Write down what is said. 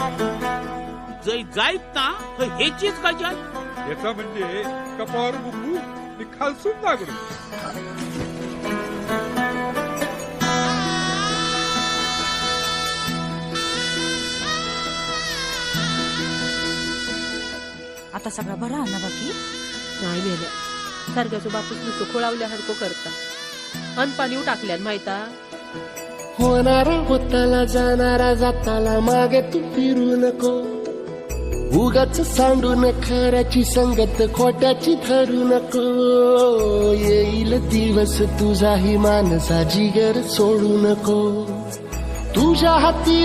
जय जायत ना तर हेचीच गजाल. याचा म्हणजे कपावर बुकू आणि खालसून दागडू. आता सगळा बरा ना बाकी नाही मेल्या सारख्याचो बापूस नुसतं खोळावल्यासारखं करता अन पाणी टाकल्यान माहिता. होणारा होताला जाणारा जाताला मागे तू फिरू नको. उगाच सांडून खऱ्याची संगत खोट्याची धरू नको. येईल दिवस तुझाही मानसा जिगर सोडू नको. तुझ्या हाती